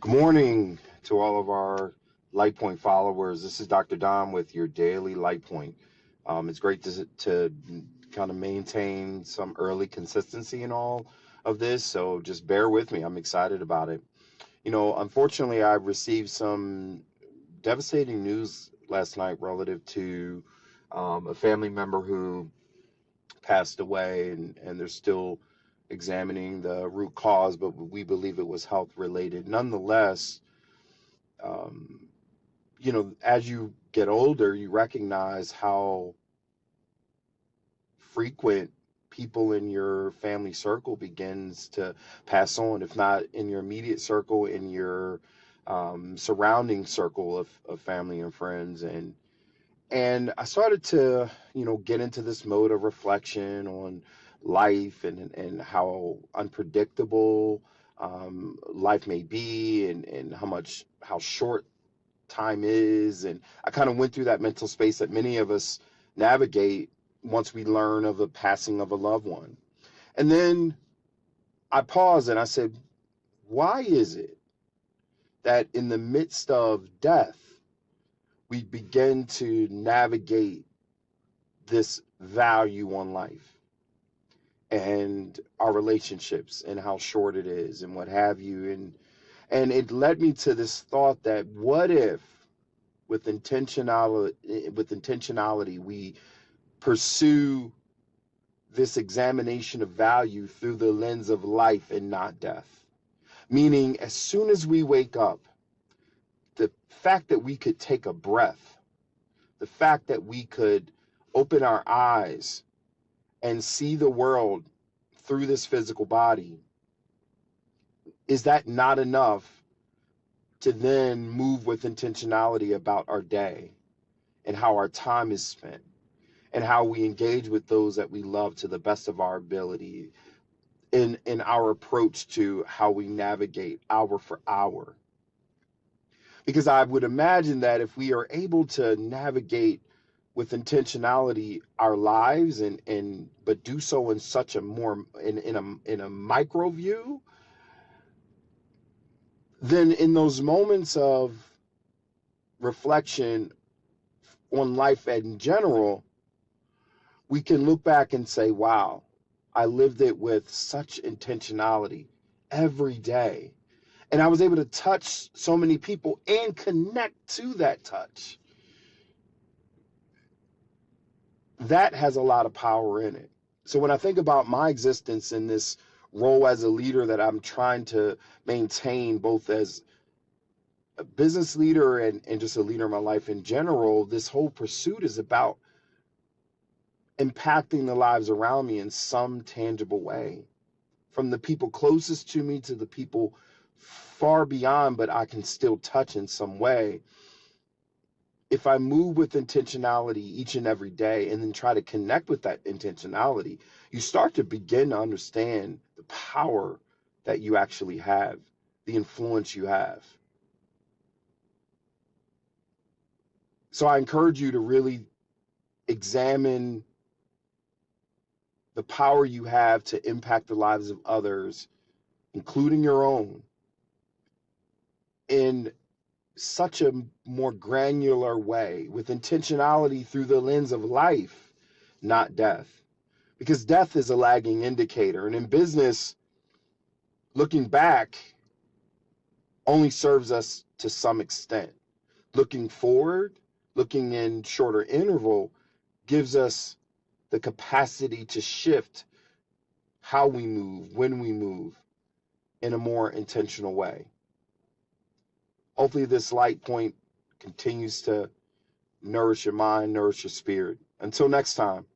Good morning to all of our LightPoint followers. This is Dr. Dom with your daily LightPoint. It's great to kind of maintain some early consistency in all of this, so just bear with me. I'm excited about it. Unfortunately, I received some devastating news last night relative to a family member who passed away, and they're still examining the root cause, but we believe it was health related. Nonetheless, um, as you get older, you recognize how frequent people in your family circle begins to pass on, if not in your immediate circle, in your surrounding circle of family and friends. And I started to, get into this mode of reflection on life and how unpredictable life may be, and how short time is. And I kind of went through that mental space that many of us navigate once we learn of the passing of a loved one. And then I paused and I said, why is it that in the midst of death, we begin to navigate this value on life and our relationships and how short it is and what have you? And it led me to this thought that what if with intentionality we pursue this examination of value through the lens of life and not death. Meaning, as soon as we wake up, the fact that we could take a breath, the fact that we could open our eyes and see the world through this physical body, is that not enough to then move with intentionality about our day and how our time is spent and how we engage with those that we love to the best of our ability in our approach to how we navigate hour for hour? Because I would imagine that if we are able to navigate with intentionality our lives, and but do so in such a more in a micro view, then in those moments of reflection on life in general, we can look back and say, wow, I lived it with such intentionality every day. And I was able to touch so many people and connect to that touch. That has a lot of power in it. So when I think about my existence in this role as a leader that I'm trying to maintain, both as a business leader and just a leader in my life in general, this whole pursuit is about impacting the lives around me in some tangible way, from the people closest to me to the people far beyond, but I can still touch in some way. If I move with intentionality each and every day and then try to connect with that intentionality, you start to begin to understand the power that you actually have, the influence you have. So I encourage you to really examine the power you have to impact the lives of others, including your own, in such a more granular way, with intentionality through the lens of life, not death. Because death is a lagging indicator. And in business, looking back only serves us to some extent. Looking forward, looking in shorter interval, gives us the capacity to shift how we move, when we move, in a more intentional way. Hopefully this light point continues to nourish your mind, nourish your spirit. Until next time,